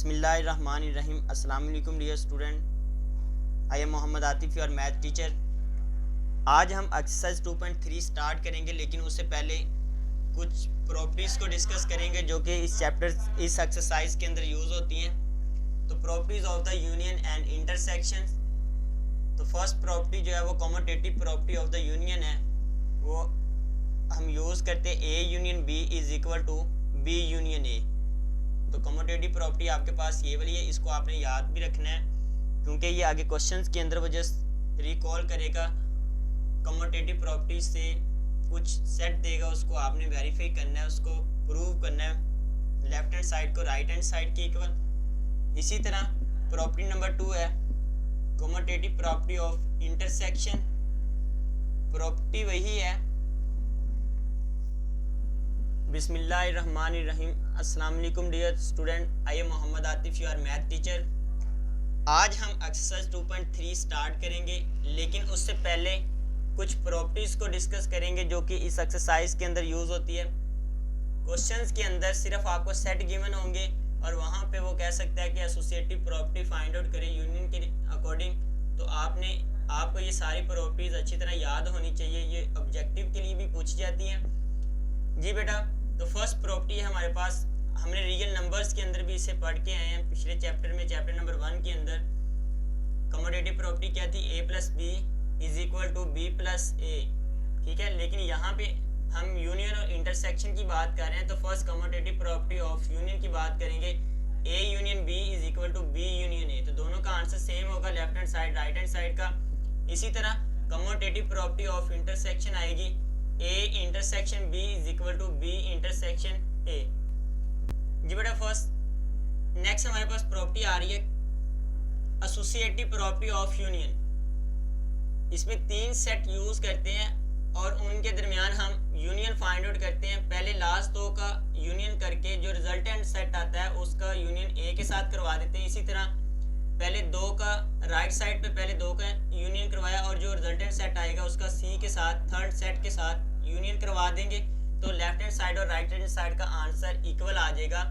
बिस्मिल्लाहिर्रहमानिर्रहीम। अस्सलाम वालेकुम dear student, I am Mohammad Atif, your math teacher. आज हम एक्सरसाइज 2.3 स्टार्ट करेंगे, लेकिन उससे पहले कुछ प्रॉपर्टीज़ को डिस्कस करेंगे जो कि इस एक्सरसाइज के अंदर यूज़ होती हैं। तो properties of the union and intersection. तो फर्स्ट प्रॉपर्टी जो है वो commutative property of the union है, वो हम यूज़ करते हैं A union B is equal to B union A. तो कमोटेटिव प्रॉपर्टी आपके पास ये वाली है, इसको आपने याद भी रखना है क्योंकि ये आगे क्वेश्चंस के अंदर वजह रिकॉल करेगा। कमोटेटिव प्रॉपर्टी से कुछ सेट देगा, उसको आपने वेरीफाई करना है, उसको प्रूव करना है लेफ्ट हैंड साइड को राइट हैंड साइड के इक्वल। इसी तरह प्रॉपर्टी नंबर 2 है commutative property of intersection. Property वही है। बिस्मिल्लाहिर्रहमानिर्रहीम। अस्सलाम वालेकुम dear student, I am Mohammad Atif, your math teacher. आज हम एक्सरसाइज 2.3 स्टार्ट करेंगे, लेकिन उससे पहले कुछ प्रॉपर्टीज़ को डिस्कस करेंगे जो कि इस एक्सरसाइज के अंदर यूज़ होती है। क्वेश्चंस के अंदर सिर्फ आपको सेट गिवन होंगे और वहाँ पे वो कह सकता है कि एसोसिएटिव प्रॉपर्टी फाइंड आउट करें यूनियन के अकॉर्डिंग। तो आपको ये सारी प्रॉपर्टीज़ अच्छी तरह याद होनी चाहिए, ये ऑब्जेक्टिव के लिए भी पूछी जाती हैं। जी बेटा, तो फर्स्ट प्रॉपर्टी है हमारे पास, हमने रियल नंबर्स के अंदर भी इसे पढ़ के आए हैं पिछले चैप्टर में, चैप्टर नंबर 1 के अंदर। कमोटेटिव प्रॉपर्टी क्या थी? a plus B is equal to B plus A. ठीक है, लेकिन यहाँ पे हम यूनियन और इंटरसेक्शन की बात कर रहे हैं, तो first commutative property of union की बात करेंगे। a union b is equal to B union A. तो दोनों का आंसर सेम होगा, left hand side right hand side का। इसी तरह कमोटेटिव प्रॉपर्टी ऑफ इंटरसेक्शन आएगी a intersection b is equal to b intersection a। जी बेटा, फर्स्ट नेक्स्ट हमारे पास प्रॉपर्टी आ रही है एसोसिएटिव प्रॉपर्टी ऑफ यूनियन। इसमें 3 सेट यूज करते हैं और उनके दरमियान हम यूनियन फाइंड आउट करते हैं। पहले लास्ट 2 का यूनियन करके जो रिजल्टेंट सेट आता है उसका यूनियन a के साथ करवा देते हैं। इसी तरह पहले 2 का राइट साइड पे पहले 2 का यूनियन करवाया और जो रिजल्टेंट सेट आएगा उसका c के साथ थर्ड सेट के साथ यूनियन करवा देंगे, तो लेफ्ट हैंड साइड और राइट हैंड साइड का आंसर इक्वल आ जाएगा।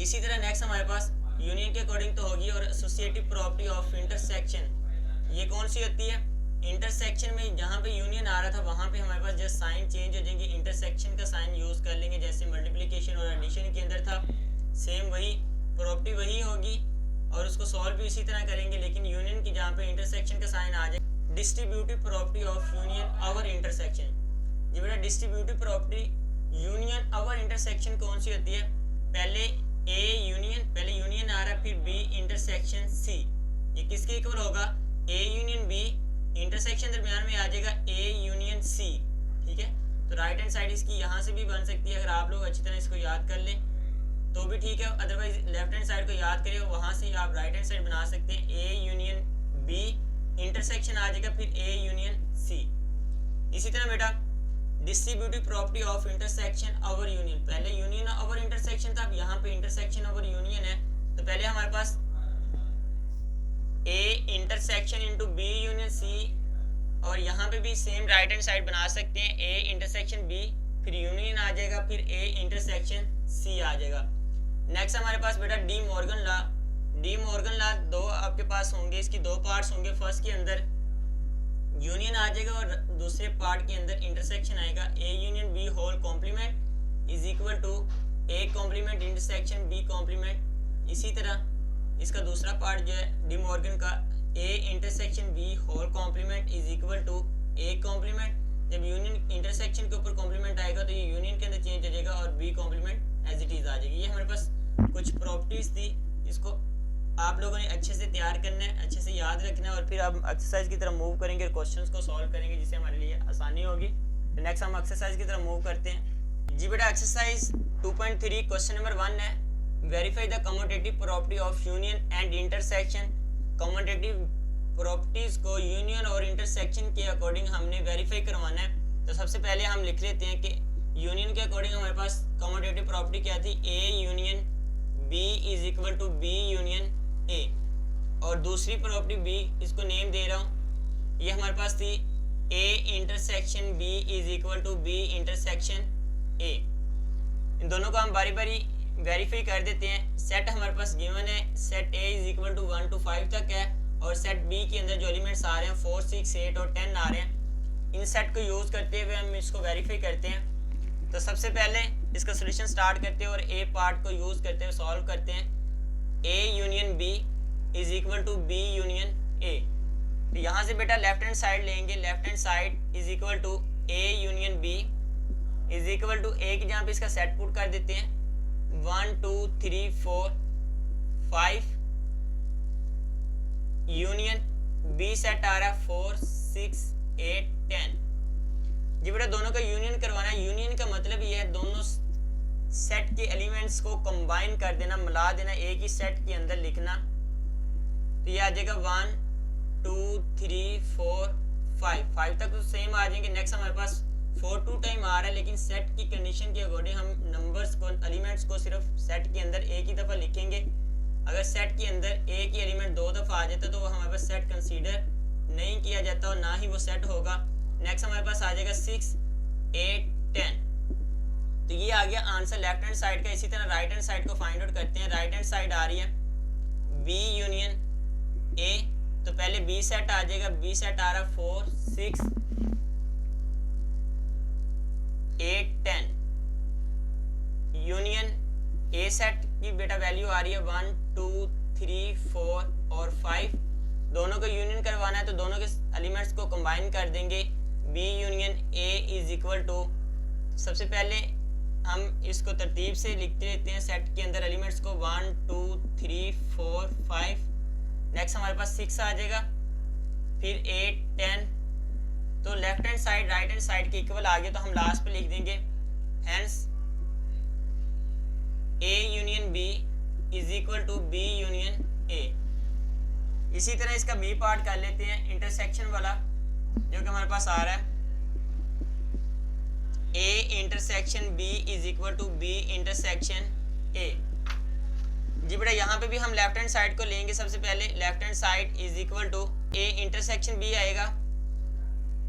इसी तरह नेक्स्ट हमारे पास यूनियन के अकॉर्डिंग तो होगी, और एसोसिएटिव प्रॉपर्टी ऑफ इंटरसेक्शन ये कौन सी होती है? इंटरसेक्शन में जहाँ पे यूनियन आ रहा था वहाँ पे हमारे पास जस्ट साइन चेंज हो जाएंगे, इंटरसेक्शन का साइन यूज कर लेंगे, जैसे मल्टीप्लिकेशन और एडिशन के अंदर था, सेम वही प्रॉपर्टी वही होगी और उसको सॉल्व भी इसी तरह करेंगे। लेकिन यूनियन की जहाँ पे इंटरसेक्शन का साइन आ जाए, distributive property of union over intersection. ये बेटा distributive property union over intersection कौन सी होती है? पहले पहले यूनियन आ रहा है, फिर बी इंटरसेक्शन सी। ये किसके इक्वल होगा? ए यूनियन बी, इंटरसेक्शन दरमियान में आ जाएगा ए यूनियन सी। ठीक है, तो राइट हैंड साइड इसकी यहाँ से भी बन सकती है, अगर आप लोग अच्छी तरह इसको याद कर लें तो भी ठीक है, अदरवाइज लेफ्ट हैंड साइड को याद करें वहाँ से आप राइट हैंड साइड बना सकते हैं। ए यूनियन बी इंटरसेक्शन आ जाएगा, फिर ए यूनियन सी। इसी तरह बेटा distributive property of intersection over union, पहले यूनियन ओवर इंटरसेक्शन था, अब यहाँ पे इंटरसेक्शन ओवर यूनियन है। तो पहले हमारे पास A intersection into B union C, और यहाँ पे भी सेम राइट हैंड साइड बना सकते हैं, ए इंटरसेक्शन बी फिर यूनियन आ जाएगा, फिर ए इंटरसेक्शन सी आ जाएगा। नेक्स्ट हमारे पास बेटा De Morgan law. De Morgan law 2 आपके पास होंगे, इसकी 2 पार्ट्स होंगे। फर्स्ट के अंदर यूनियन आ जाएगा और दूसरे पार्ट के अंदर इंटरसेक्शन आएगा। A union B whole complement is equal to A complement intersection B complement. इसी तरह इसका दूसरा पार्ट जो है डी मॉर्गन का, A intersection B whole complement is equal to A complement. जब यूनियन इंटरसेक्शन के ऊपर कॉम्प्लीमेंट आएगा तो ये यूनियन के अंदर चेंज हो जाएगा और B complement as it is आ जाएगी। ये हमारे पास कुछ प्रॉपर्टीज थी, इसको आप लोगों ने अच्छे से तैयार करना है, अच्छे से याद रखना है, और फिर हम एक्सरसाइज की तरफ मूव करेंगे और क्वेश्चंस को सॉल्व करेंगे, जिससे हमारे लिए आसानी होगी। तो नेक्स्ट हम एक्सरसाइज की तरफ मूव करते हैं। जी बेटा, एक्सरसाइज 2.3 क्वेश्चन नंबर 1 है, verify the commutative property of union and intersection. Commutative properties को यूनियन और इंटरसेक्शन के अकॉर्डिंग हमने वेरीफाई करवाना है। तो सबसे पहले हम लिख लेते हैं कि यूनियन के अकॉर्डिंग हमारे पास कमोटेटिव प्रॉपर्टी क्या थी? A union B is equal to B union A, और दूसरी प्रॉपर्टी बी, इसको नेम दे रहा हूँ, ये हमारे पास थी A intersection B is equal to B intersection A. इन दोनों को हम बारी बारी वेरीफाई कर देते हैं। सेट हमारे पास गिवन है, set A is equal to 1 to 5 तक है और सेट बी के अंदर जो एलिमेंट्स आ रहे हैं 4, 6, 8 और 10 आ रहे हैं। इन सेट को यूज़ करते हुए हम इसको वेरीफाई करते हैं। तो सबसे पहले इसका सोल्यूशन स्टार्ट करते हैं और ए पार्ट को यूज़ करते हुए सॉल्व करते हैं। A union B is equal to B union A. तो यहाँ से बेटा लेफ्ट हैंड साइड लेंगे, left hand side is equal to A union B is equal to A की जहाँ पे इसका सेट पुट कर देते हैं 1 2 3 4 5 यूनियन बी सेट आ रहा है 4 6 8 10। जी बेटा दोनों का यूनियन करवाना है। यूनियन का मतलब ये है दोनों सेट के एलिमेंट्स को कंबाइन कर देना, मिला देना, एक ही सेट के अंदर लिखना। तो ये आ जाएगा 1 2 3 4 5 तक तो सेम आ जाएंगे। नेक्स्ट हमारे पास 4 2 टाइम आ रहा है, लेकिन सेट की कंडीशन के अकॉर्डिंग हम नंबर्स को, एलिमेंट्स को सिर्फ सेट के अंदर एक ही दफ़ा लिखेंगे। अगर सेट के अंदर एक ही एलिमेंट 2 दफ़ा आ जाता तो वो हमारे पास सेट कंसीडर नहीं किया जाता और ना ही वो सेट होगा। नेक्स्ट हमारे पास आ जाएगा 6 8 10। तो ये आ गया आंसर लेफ्ट हैंड साइड का। इसी तरह राइट हैंड साइड को फाइंड आउट करते हैं। राइट हैंड साइड आ रही है बी यूनियन ए। तो पहले बी सेट आ जाएगा, बी सेट आ रहा है 4 6 8 10 यूनियन ए सेट की बेटा वैल्यू आ रही है 1 2 3 4 और 5। दोनों को यूनियन करवाना है तो दोनों के एलिमेंट्स को कंबाइन कर देंगे। B union A is equal to, सबसे पहले हम इसको तरतीब से लिखते रहते हैं सेट के अंदर एलिमेंट्स को 1 2 3 4 5। नेक्स्ट हमारे पास 6 आ जाएगा, फिर 8 10। तो left hand side right hand side के इक्वल आ गए तो हम लास्ट पे लिख देंगे hence A union B is equal to B union A. इसी तरह इसका बी पार्ट कर लेते हैं, इंटरसेक्शन वाला जो कि हमारे पास आ रहा है A intersection B is equal to B intersection A. जी बेटा यहाँ पे भी हम लेफ्ट हैंड साइड को लेंगे। सबसे पहले left hand side is equal to A intersection B आएगा।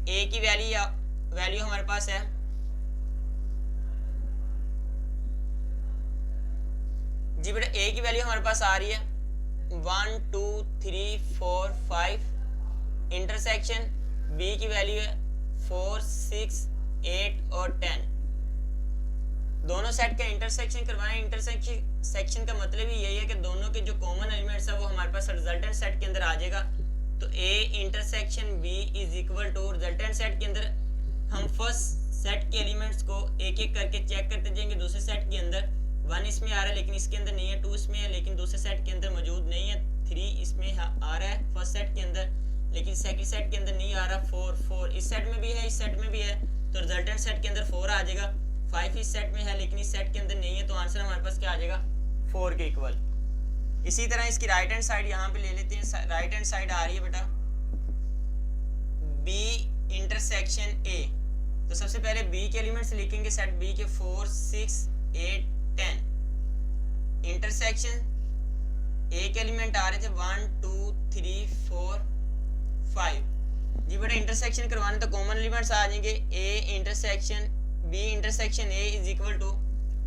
ए की वैल्यू हमारे पास है जी बेटा ए की वैल्यू हमारे पास आ रही है 1 2 3 4 5। इंटरसेक्शन बी की वैल्यू है 4 6 8 और 10। दोनों सेट का इंटरसेक्शन करवाना है। इंटरसेक्शन का मतलब ही यही है कि दोनों के जो कॉमन एलिमेंट्स है वो हमारे पास रिजल्टेंट सेट के अंदर आ जाएगा। तो A intersection B is equal to resultant set के अंदर हम फर्स्ट सेट के एलिमेंट्स को एक एक करके चेक करते जाएंगे। दूसरे सेट के अंदर 1 इसमें आ रहा है लेकिन इसके अंदर नहीं है, 2 इसमें है लेकिन दूसरे सेट के अंदर मौजूद नहीं है, 3 इसमें आ रहा है फर्स्ट सेट के अंदर लेकिन सेकंड सेट के अंदर नहीं आ रहा, 4 इस सेट में भी है, इस सेट में भी है, तो रिजल्टेंट सेट के अंदर 4 आ जाएगा। 5 इस सेट में है लेकिन इस सेट के अंदर नहीं है, तो आंसर हमारे पास क्या आ जाएगा 4 के इक्वल। इसी तरह इसकी राइट हैंड साइड यहाँ पे ले लेते हैं। राइट हैंड साइड आ रही है बेटा बी इंटरसेक्शन ए। तो सबसे पहले बी के एलिमेंट्स लिखेंगे सेट बी के 4 6 8 10। इंटरसेक्शन ए के एलिमेंट आ रहे थे 1 2 3 4 5। जी बेटा इंटरसेक्शन करवाने तो कॉमन एलिमेंट्स आ जाएंगे। A intersection B intersection A is equal to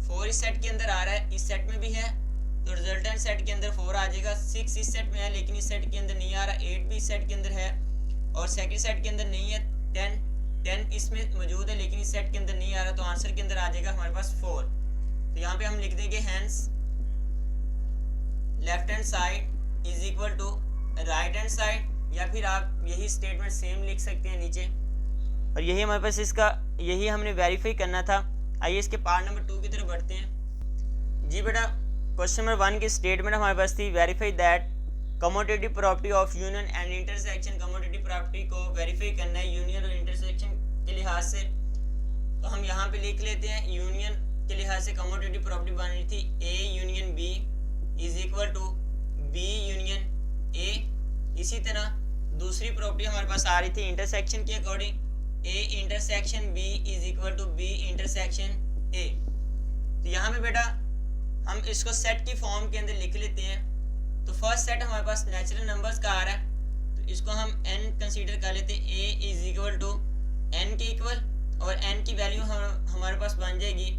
4 इस सेट के अंदर आ रहा है, इस सेट में भी है तो रिजल्टेंट सेट के अंदर 4 आ जाएगा। 6 इस सेट में है लेकिन इस सेट के अंदर नहीं आ रहा, 8 भी इस सेट के अंदर है और सेकंड सेट के अंदर नहीं है। 10 इसमें मौजूद है लेकिन इस सेट के अंदर नहीं आ रहा, तो आंसर के अंदर आ जाएगा हमारे पास 4। तो यहाँ पे हम लिख देंगे hence left hand side is equal to right hand side, या फिर आप यही स्टेटमेंट सेम लिख सकते हैं नीचे। और यही हमारे पास इसका यही हमने वेरीफाई करना था। आइए इसके पार्ट नंबर 2 की तरफ बढ़ते हैं। जी बेटा क्वेश्चन नंबर 1 की स्टेटमेंट हमारे पास थी verify that commutative property of union and intersection. Commutative property को वेरीफाई करना है यूनियन और इंटरसेक्शन के लिहाज से। तो हम यहाँ पे लिख लेते हैं यूनियन के लिहाज से कमोटेटिव प्रॉपर्टी बनी थी A union B is equal to B union A. इसी तरह दूसरी प्रॉपर्टी हमारे पास आ रही थी इंटरसेक्शन के according A intersection B is equal to B intersection A. तो यहाँ पे बेटा हम इसको सेट की फॉर्म के अंदर लिख लेते हैं। तो फर्स्ट सेट हमारे पास नेचुरल नंबर्स का आ रहा है, तो इसको हम n कंसीडर कर लेते हैं। a is equal to n के इक्वल, और n की वैल्यू हमारे पास बन जाएगी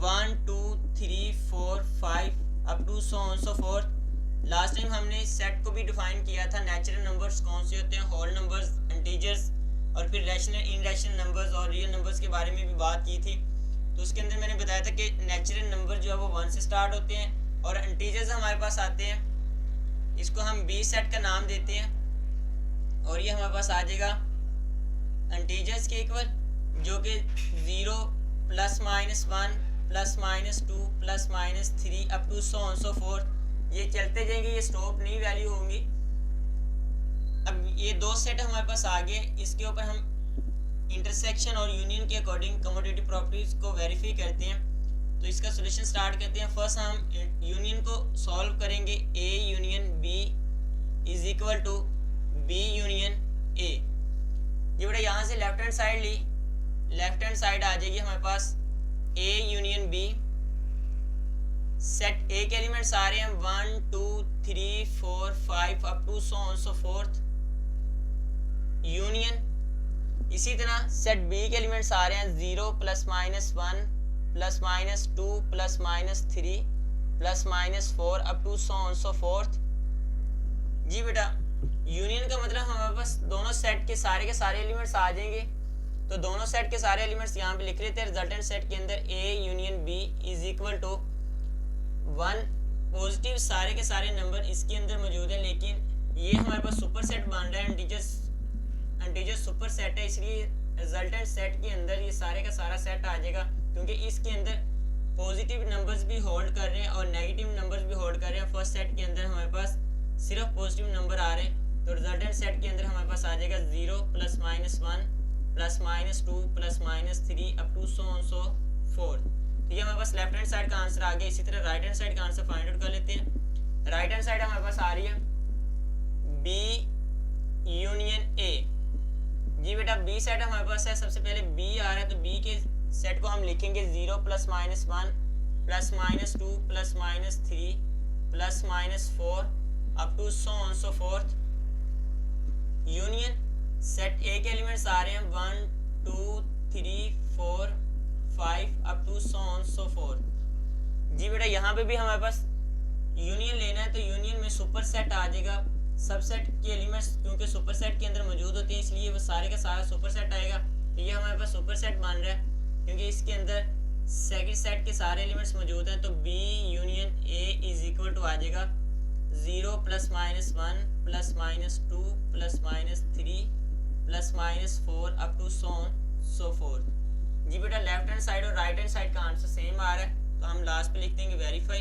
1 2 3 4 5 up to so on so forth. Last time हमने सेट को भी डिफाइन किया था, नेचुरल नंबर्स कौन से होते हैं, होल नंबर्स, इंटीजर्स, और फिर रैशनल इनरैशनल नंबर्स और रियल नंबर्स के बारे में भी बात की थी। तो उसके अंदर मैंने बताया था कि नेचुरल नंबर जो है वो 1 से स्टार्ट होते हैं और इंटीजर्स हमारे पास आते हैं, इसको हम बी सेट का नाम देते हैं और ये हमारे पास आ जाएगा इंटीजर्स के इक्वल, जो कि 0 plus minus 1 plus minus 2 plus minus 3 up to so on so forth. ये चलते जाएंगे, ये स्टॉप नहीं वैल्यू होंगी। अब ये दो सेट हमारे पास आ गए, इसके ऊपर हम इंटरसेक्शन और यूनियन के अकॉर्डिंग कमोडिटी प्रॉपर्टीज को वेरीफाई करते हैं। तो इसका सोल्यूशन स्टार्ट करते हैं। फर्स्ट हम यूनियन को सॉल्व करेंगे। A union B is equal to B union A. ये बेटा यहाँ से लेफ्ट हैंड साइड ली, लेफ्ट हैंड साइड आ जाएगी हमारे पास A union B. Set A के एलिमेंट्स आ रहे हैं 1 2 3 4 5 up to so on so forth union. इसी तरह सेट बी के एलिमेंट्स आ रहे हैं 0 plus minus 1 plus minus 2 plus minus 3 plus minus 4 up to so on so forth. जी बेटा, यूनियन का मतलब हमारे पास दोनों सेट के सारे एलिमेंट्स आ जाएंगे। तो दोनों सेट के सारे एलिमेंट्स यहाँ पे लिख लेते हैं। रिजल्टेंट सेट के अंदर A union B is equal to 1 positive सारे के सारे नंबर इसके अंदर मौजूद है, लेकिन ये हमारे पास सुपर सेट बन रहा है, इंटीजर सुपर सेट है, इसलिए रिजल्टेंट सेट के अंदर ये सारे का सारा सेट आ जाएगा, क्योंकि इसके अंदर पॉजिटिव नंबर्स भी होल्ड कर रहे हैं और नेगेटिव नंबर्स भी होल्ड कर रहे हैं। फर्स्ट सेट के अंदर हमारे पास सिर्फ पॉजिटिव नंबर आ रहे हैं, तो रिजल्टेंट सेट के अंदर हमारे पास आ जाएगा 0 plus minus 1 plus minus 2 plus minus 3 up to so on so forth. तो ये हमारे पास लेफ्ट हैंड साइड का आंसर आ गया। इसी तरह राइट हैंड साइड का आंसर फाइंड आउट कर लेते हैं। राइट हैंड साइड हमारे पास आ रही है बी यूनियन ए। जी बेटा, बी सेट हमारे पास है, सबसे पहले बी आ रहा है, तो बी के सेट को हम लिखेंगे 0 plus minus 1 plus minus 2 plus minus 3 plus minus 4 up to so on so forth union. Set A के एलिमेंट्स आ रहे हैं 1 2 3 4 5 up to so on so forth. जी बेटा, यहाँ पे भी हमारे पास यूनियन लेना है, तो यूनियन में सुपर सेट आ जाएगा। सबसेट के एलिमेंट्स क्योंकि सुपर सेट के अंदर मौजूद होते हैं, इसलिए वो सारे का सारा सुपर सेट आएगा। तो ये हमारे पास सुपर सेट बन रहा है, क्योंकि इसके अंदर सेकंड सेट के सारे एलिमेंट्स मौजूद हैं। तो B union A is equal to आ जाएगा 0 plus minus 1 plus minus 2 plus minus 3 plus minus 4 up to so on so forth. जी बेटा, लेफ्ट हैंड साइड और राइट हैंड साइड का आंसर सेम आ रहा है, तो हम लास्ट पे लिख देंगे verify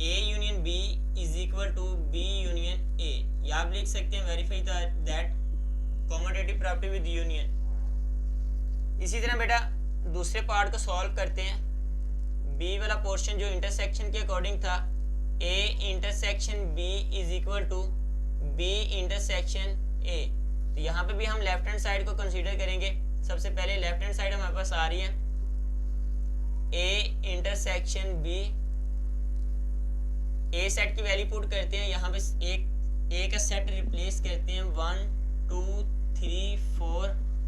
A union B is equal to B union A. या आप लिख सकते हैं verify that कॉमोडेटिव property with union. इसी तरह बेटा दूसरे पार्ट को सॉल्व करते हैं। बी वाला पोर्शन जो इंटरसेक्शन के अकॉर्डिंग था, A intersection B is equal to B intersection A. तो यहाँ पे भी हम लेफ्ट हैंड साइड को कंसीडर करेंगे। सबसे पहले लेफ्ट हैंड साइड हमारे पास आ रही है A intersection B. A set की वैल्यू पुट करते हैं, यहाँ पे एक ए का सेट रिप्लेस करते हैं 1 2 3 4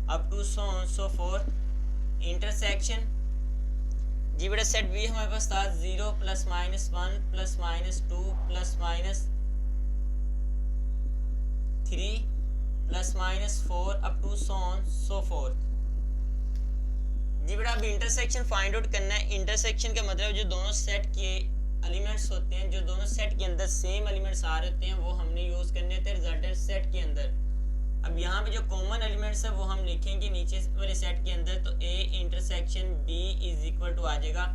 up to so on so forth intersection. जी बेटा, सेट बी हमारे पास था 0 plus minus 1 plus minus 2 plus minus 3 plus minus 4 up to so on so forth. जी बेटा, अब इंटरसेक्शन फाइंड आउट करना है। इंटरसेक्शन का मतलब जो दोनों सेट के एलिमेंट्स होते हैं, जो दोनों सेट के अंदर सेम एलिमेंट्स आ रहे होते हैं, वो हमने यूज करने थे रिजल्टेंट सेट के अंदर। अब यहाँ पे जो कॉमन एलिमेंट्स है वो हम लिखेंगे नीचे वाले सेट के अंदर। तो A intersection B is equal to आ जाएगा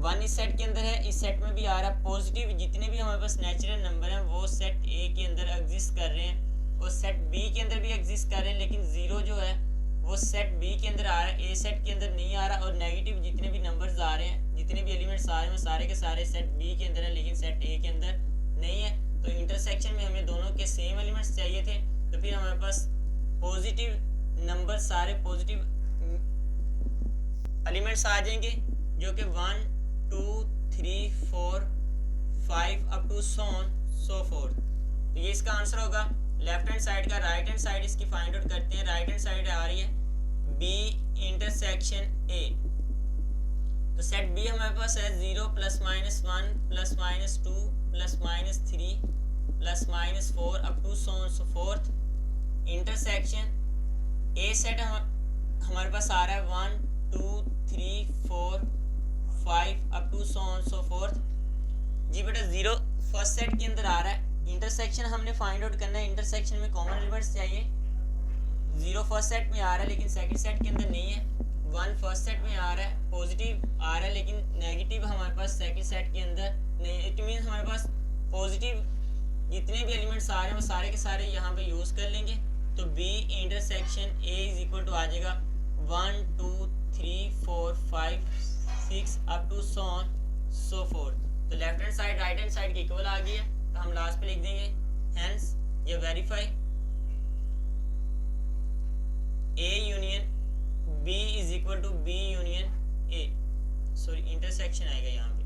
1 इस सेट के अंदर है, इस सेट में भी आ रहा है। पॉजिटिव जितने भी हमारे पास नेचुरल नंबर हैं वो सेट ए के अंदर एग्जिस्ट कर रहे हैं और सेट बी के अंदर भी एग्जिस्ट कर रहे हैं, लेकिन 0 जो है वो सेट बी के अंदर आ रहा है, ए सेट के अंदर नहीं आ रहा। और नेगेटिव जितने भी नंबर्स आ रहे हैं, जितने भी एलिमेंट्स आ रहे हैं, सारे के सारे सेट बी के अंदर है, लेकिन सेट ए के अंदर नहीं है। तो इंटरसेक्शन में हमें दोनों के सेम एलिमेंट्स चाहिए थे, तो फिर हमारे पास पॉजिटिव नंबर सारे पॉजिटिव एलिमेंट्स आ जाएंगे, जो कि 1 2 3 4 5 up to so on so forth. तो ये इसका आंसर होगा। लेफ्ट हैंड साइड का राइट हैंड साइड इसकी फाइंड आउट करते हैं। राइट हैंड साइड आ रही है बी इंटरसेक्शन ए। तो सेट बी हमारे पास है 0 +-1 +-2 +-3 +-4 up to so on so forth. Intersection A set हमारे पास आ रहा है 1 2 3 4 5 up to so on so forth. जी बेटा 0 फर्स्ट सेट के अंदर आ रहा है। इंटरसेक्शन हमने फाइंड आउट करना है। इंटरसेक्शन में कॉमन एलिमेंट्स चाहिए। 0 फर्स्ट सेट में आ रहा है लेकिन सेकंड सेट के अंदर नहीं है। 1 फर्स्ट सेट में आ रहा है, पॉजिटिव आ रहा है लेकिन नेगेटिव हमारे पास सेकंड सेट के अंदर नहीं। इट मीन्स हमारे पास पॉजिटिव जितने भी एलिमेंट्स आ रहे हैं वो सारे के सारे यहाँ पे यूज़ कर लेंगे। तो B intersection A is equal to आ जाएगा 1 2 3 4 5 6 up to so on so forth. तो left hand side right hand side के इक्वल आ गई है, तो हम लास्ट पे लिख देंगे हेंस ये verify A union B is equal to B union A. Sorry intersection आएगा यहाँ पे,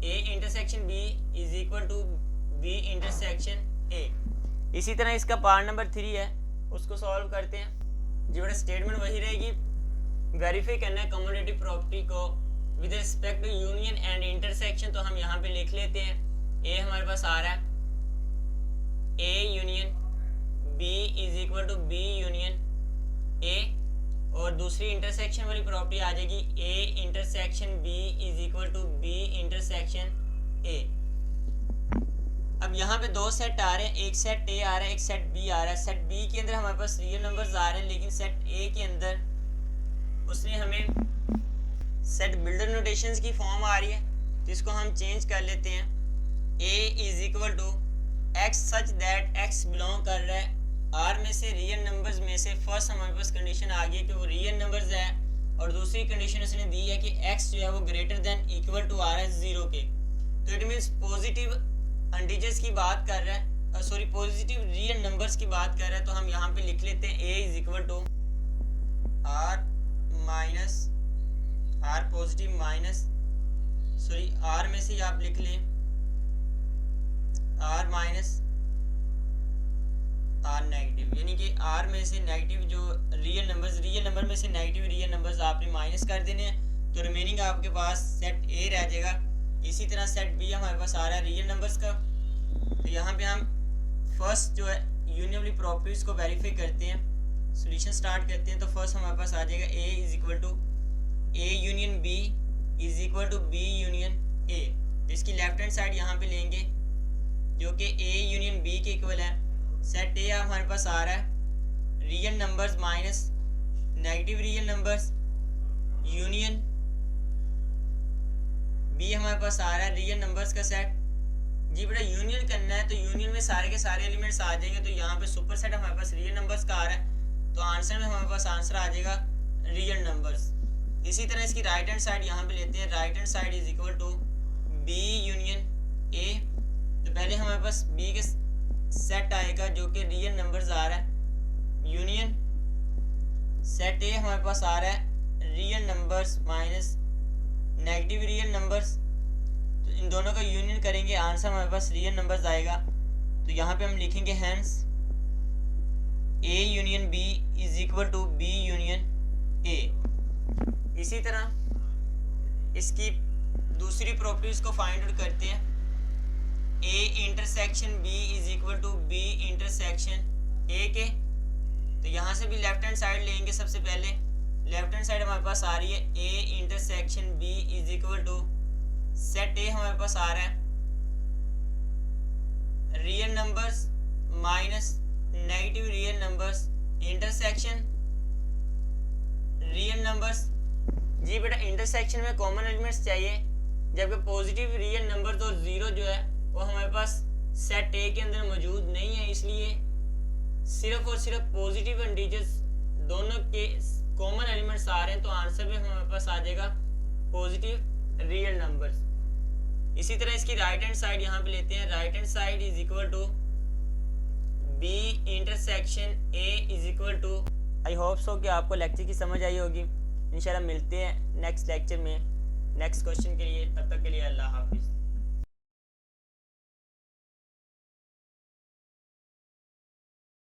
A intersection B is equal to B intersection A. इसी तरह इसका पार्ट नंबर 3 है, उसको सॉल्व करते हैं। जी बेटा स्टेटमेंट वही रहेगी, वेरीफाई करना है कम्युटेटिव प्रॉपर्टी को with respect to union and intersection. तो हम यहाँ पे लिख लेते हैं ए हमारे पास आ रहा है A union B is equal to B union A, और दूसरी इंटरसेक्शन वाली प्रॉपर्टी आ जाएगी A intersection B is equal to B intersection A. अब यहाँ पे दो सेट आ रहे हैं, एक सेट ए आ रहा है एक सेट बी आ रहा है। सेट बी के अंदर हमारे पास रियल नंबर्स आ रहे हैं लेकिन सेट ए के अंदर उसने हमें सेट बिल्डर नोटेशंस की फॉर्म आ रही है, तो इसको हम चेंज कर लेते हैं। A is equal to X such that X belong कर रहा है आर में से रियल नंबर्स में से। फर्स्ट हमारे पास कंडीशन आ गई कि वो रियल नंबर्स है, और दूसरी कंडीशन उसने दी है कि एक्स जो है वो ग्रेटर देन इक्वल टू आ रहा है 0 के। तो इट मीन्स पॉजिटिव इंटीजर्स की बात कर रहा है, सॉरी पॉजिटिव रियल नंबर्स की बात कर रहा है। तो हम यहाँ पे लिख लेते हैं A is equal to R minus R positive minus sorry R में से आप लिख लें आर माइनस आर नेगेटिव, यानी कि आर में से नेगेटिव जो रियल नंबर में से नेगेटिव रियल नंबर्स आपने माइनस कर देने हैं, तो रिमेनिंग आपके पास सेट ए रह जाएगा। इसी तरह सेट बी हमारे पास आ रहा है रियल नंबर्स का, तो यहाँ पे हम फर्स्ट जो है यूनियन वाली प्रॉपर्टीज को वेरीफाई करते हैं, सॉल्यूशन स्टार्ट करते हैं। तो फर्स्ट हमारे पास आ जाएगा A is equal to A union B is equal to B union A. इसकी लेफ्ट हैंड साइड यहाँ पे लेंगे जो कि ए यूनियन बी के इक्वल है। सेट ए हमारे पास आ रहा है real numbers minus negative real numbers union B हमारे पास आ रहा है रियल नंबर्स का सेट। जी बेटा यूनियन करना है तो यूनियन में सारे के सारे एलिमेंट्स आ जाएंगे, तो यहाँ पे सुपर सेट हमारे पास रियल नंबर्स का आ रहा है, तो आंसर में हमारे पास आंसर आ जाएगा रियल नंबर्स। इसी तरह इसकी राइट हैंड साइड यहाँ पे लेते हैं, right hand side is equal to B union A. तो पहले हमारे पास बी के सेट आएगा जो कि रियल नंबर्स आ रहा है, यूनियन सेट ए हमारे पास आ रहा है real numbers minus negative real numbers. तो इन दोनों का यूनियन करेंगे, आंसर हमारे पास रियल नंबर्स आएगा। तो यहाँ पे हम लिखेंगे hence A union B is equal to B union A. इसी तरह इसकी दूसरी प्रॉपर्टीज को फाइंड आउट करते हैं। A intersection B is equal to B intersection A के, तो यहाँ से भी लेफ्ट हैंड साइड लेंगे। सबसे पहले लेफ्ट हैंड साइड हमारे पास आ रही है A intersection B is equal to set A हमारे पास आ रहा है real numbers minus negative real numbers intersection real numbers. जी बेटा इंटरसेक्शन में कॉमन एलिमेंट्स चाहिए, जबकि पॉजिटिव रियल नंबर्स और जीरो जो है वो हमारे पास सेट ए के अंदर मौजूद नहीं है, इसलिए सिर्फ और सिर्फ पॉजिटिव इंटीजर्स दोनों के कॉमन एलिमेंट्स आ रहे हैं, तो आंसर भी हमारे पास आ जाएगा पॉजिटिव रियल नंबर्स। इसी तरह इसकी राइट हैंड साइड यहाँ पे लेते हैं, right hand side is equal to B intersection A is equal to. I hope so कि आपको लेक्चर की समझ आई होगी। इंशाल्लाह मिलते हैं नेक्स्ट लेक्चर में नेक्स्ट क्वेश्चन के लिए, तब तक के लिए अल्लाह हाफिज़।